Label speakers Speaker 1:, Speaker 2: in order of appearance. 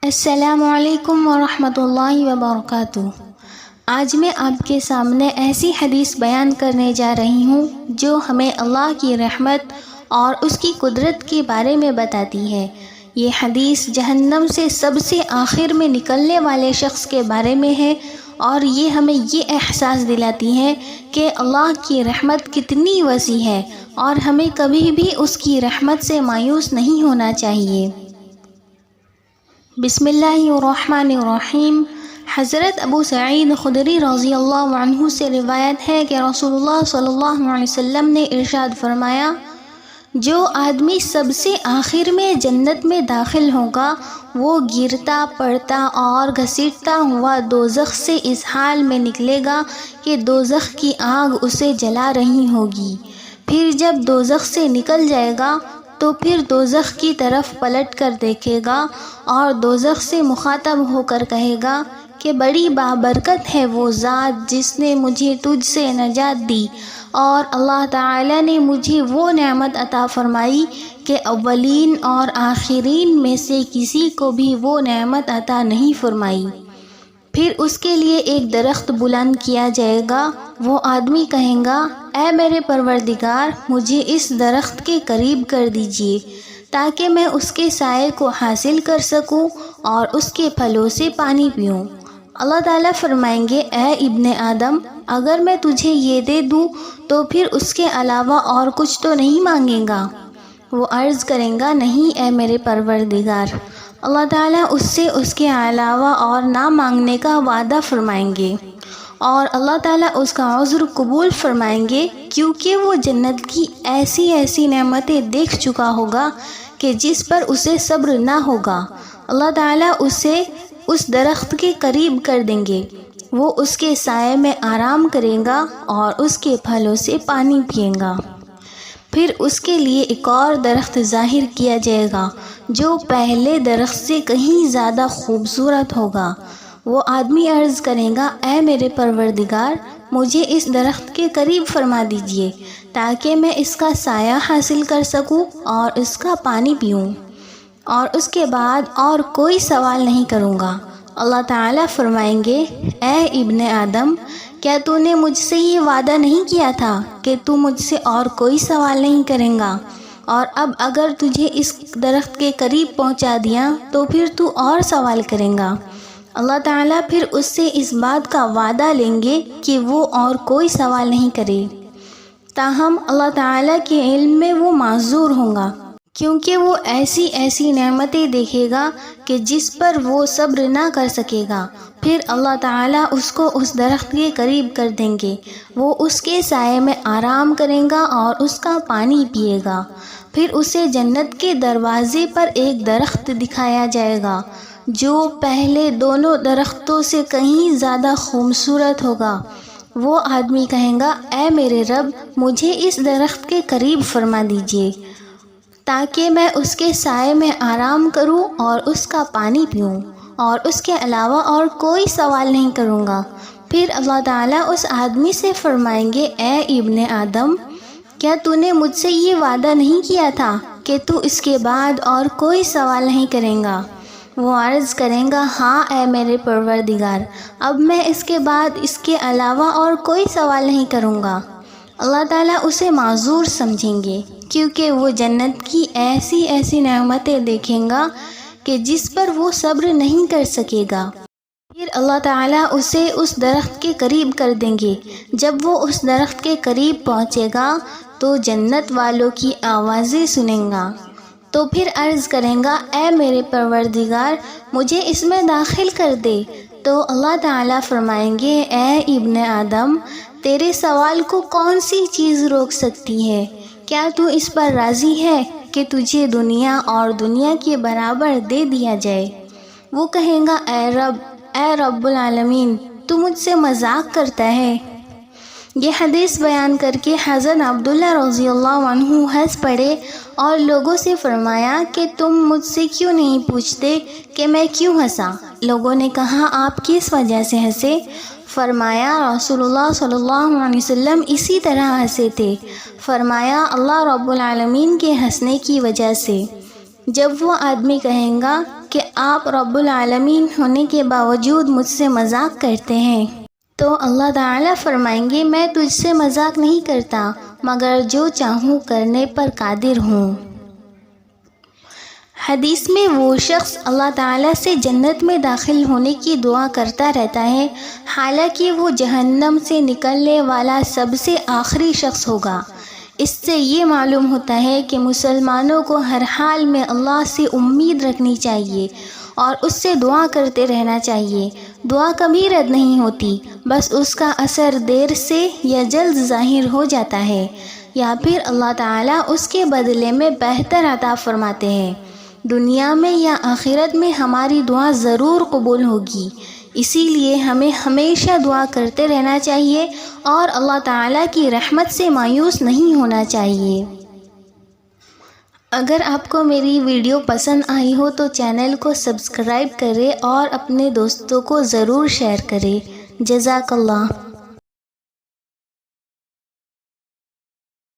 Speaker 1: السلام علیکم ورحمۃ اللہ وبرکاتہ۔ آج میں آپ کے سامنے ایسی حدیث بیان کرنے جا رہی ہوں جو ہمیں اللہ کی رحمت اور اس کی قدرت کے بارے میں بتاتی ہے۔ یہ حدیث جہنم سے سب سے آخر میں نکلنے والے شخص کے بارے میں ہے، اور یہ ہمیں یہ احساس دلاتی ہے کہ اللہ کی رحمت کتنی وسیع ہے اور ہمیں کبھی بھی اس کی رحمت سے مایوس نہیں ہونا چاہیے۔ بسم اللہ الرحمن الرحیم۔ حضرت ابو سعید خدری رضی اللہ عنہ سے روایت ہے کہ رسول اللہ صلی اللہ علیہ وسلم نے ارشاد فرمایا، جو آدمی سب سے آخر میں جنت میں داخل ہوگا وہ گرتا پڑتا اور گھسیٹتا ہوا دوزخ سے اس حال میں نکلے گا کہ دوزخ کی آگ اسے جلا رہی ہوگی۔ پھر جب دوزخ سے نکل جائے گا تو پھر دوزخ کی طرف پلٹ کر دیکھے گا اور دوزخ سے مخاطب ہو کر کہے گا کہ بڑی بابرکت ہے وہ ذات جس نے مجھے تجھ سے نجات دی، اور اللہ تعالی نے مجھے وہ نعمت عطا فرمائی کہ اولین اور آخرین میں سے کسی کو بھی وہ نعمت عطا نہیں فرمائی۔ پھر اس کے لیے ایک درخت بلند کیا جائے گا، وہ آدمی کہے گا، اے میرے پروردگار، مجھے اس درخت کے قریب کر دیجئے تاکہ میں اس کے سائے کو حاصل کر سکوں اور اس کے پھلوں سے پانی پیوں۔ اللہ تعالیٰ فرمائیں گے، اے ابن آدم، اگر میں تجھے یہ دے دوں تو پھر اس کے علاوہ اور کچھ تو نہیں مانگے گا؟ وہ عرض کریں گا، نہیں اے میرے پروردگار۔ اللہ تعالیٰ اس سے اس کے علاوہ اور نہ مانگنے کا وعدہ فرمائیں گے، اور اللہ تعالیٰ اس کا عذر قبول فرمائیں گے، کیونکہ وہ جنت کی ایسی نعمتیں دیکھ چکا ہوگا کہ جس پر اسے صبر نہ ہوگا۔ اللہ تعالیٰ اسے اس درخت کے قریب کر دیں گے، وہ اس کے سائے میں آرام کرے گا اور اس کے پھلوں سے پانی پیے گا۔ پھر اس کے لیے ایک اور درخت ظاہر کیا جائے گا جو پہلے درخت سے کہیں زیادہ خوبصورت ہوگا۔ وہ آدمی عرض کرے گا، اے میرے پروردگار، مجھے اس درخت کے قریب فرما دیجئے تاکہ میں اس کا سایہ حاصل کر سکوں اور اس کا پانی پیوں، اور اس کے بعد اور کوئی سوال نہیں کروں گا۔ اللہ تعالیٰ فرمائیں گے، اے ابن آدم، کیا تو نے مجھ سے یہ وعدہ نہیں کیا تھا کہ تو مجھ سے اور کوئی سوال نہیں کریں گا؟ اور اب اگر تجھے اس درخت کے قریب پہنچا دیا تو پھر تو اور سوال کریں گا۔ اللہ تعالیٰ پھر اس سے اس بات کا وعدہ لیں گے کہ وہ اور کوئی سوال نہیں کرے، تاہم اللہ تعالیٰ کے علم میں وہ معذور ہوگا، کیونکہ وہ ایسی نعمتیں دیکھے گا کہ جس پر وہ صبر نہ کر سکے گا۔ پھر اللہ تعالیٰ اس کو اس درخت کے قریب کر دیں گے، وہ اس کے سائے میں آرام کرے گا اور اس کا پانی پیے گا۔ پھر اسے جنت کے دروازے پر ایک درخت دکھایا جائے گا جو پہلے دونوں درختوں سے کہیں زیادہ خوبصورت ہوگا۔ وہ آدمی کہے گا، اے میرے رب، مجھے اس درخت کے قریب فرما دیجئے تاکہ میں اس کے سائے میں آرام کروں اور اس کا پانی پیوں، اور اس کے علاوہ اور کوئی سوال نہیں کروں گا۔ پھر اللہ تعالیٰ اس آدمی سے فرمائیں گے، اے ابن آدم، کیا تو نے مجھ سے یہ وعدہ نہیں کیا تھا کہ تو اس کے بعد اور کوئی سوال نہیں کریں گا؟ وہ عرض کریں گا، ہاں اے میرے پروردگار، اب میں اس کے بعد اس کے علاوہ اور کوئی سوال نہیں کروں گا۔ اللہ تعالیٰ اسے معذور سمجھیں گے، کیونکہ وہ جنت کی ایسی نعمتیں دیکھیں گا کہ جس پر وہ صبر نہیں کر سکے گا۔ پھر اللہ تعالیٰ اسے اس درخت کے قریب کر دیں گے۔ جب وہ اس درخت کے قریب پہنچے گا تو جنت والوں کی آوازیں سنیں گا، تو پھر عرض کریں گا، اے میرے پروردگار، مجھے اس میں داخل کر دے۔ تو اللہ تعالیٰ فرمائیں گے، اے ابن آدم، تیرے سوال کو کون سی چیز روک سکتی ہے؟ کیا تو اس پر راضی ہے کہ تجھے دنیا اور دنیا کے برابر دے دیا جائے؟ وہ کہے گا، اے رب العالمین، تو مجھ سے مذاق کرتا ہے۔ یہ حدیث بیان کر کے حضرت عبداللہ رضی اللہ عنہ ہنس پڑے اور لوگوں سے فرمایا کہ تم مجھ سے کیوں نہیں پوچھتے کہ میں کیوں ہنسا؟ لوگوں نے کہا، آپ کس وجہ سے ہنسے؟ فرمایا، رسول اللہ صلی اللہ علیہ وسلم اسی طرح ہنسے تھے۔ فرمایا، اللہ رب العالمین کے ہنسنے کی وجہ سے۔ جب وہ آدمی کہے گا کہ آپ رب العالمین ہونے کے باوجود مجھ سے مذاق کرتے ہیں۔ تو اللہ تعالیٰ فرمائیں گے میں تجھ سے مذاق نہیں کرتا مگر جو چاہوں کرنے پر قادر ہوں۔ حدیث میں وہ شخص اللہ تعالیٰ سے جنت میں داخل ہونے کی دعا کرتا رہتا ہے، حالانکہ وہ جہنم سے نکلنے والا سب سے آخری شخص ہوگا۔ اس سے یہ معلوم ہوتا ہے کہ مسلمانوں کو ہر حال میں اللہ سے امید رکھنی چاہیے اور اس سے دعا کرتے رہنا چاہیے۔ دعا کبھی رد نہیں ہوتی، بس اس کا اثر دیر سے یا جلد ظاہر ہو جاتا ہے، یا پھر اللہ تعالیٰ اس کے بدلے میں بہتر عطا فرماتے ہیں۔ دنیا میں یا آخرت میں ہماری دعا ضرور قبول ہوگی، اسی لیے ہمیں ہمیشہ دعا کرتے رہنا چاہیے اور اللہ تعالیٰ کی رحمت سے مایوس نہیں ہونا چاہیے۔ اگر آپ کو میری ویڈیو پسند آئی ہو تو چینل کو سبسکرائب کریں اور اپنے دوستوں کو ضرور شیئر کریں۔ جزاک اللہ۔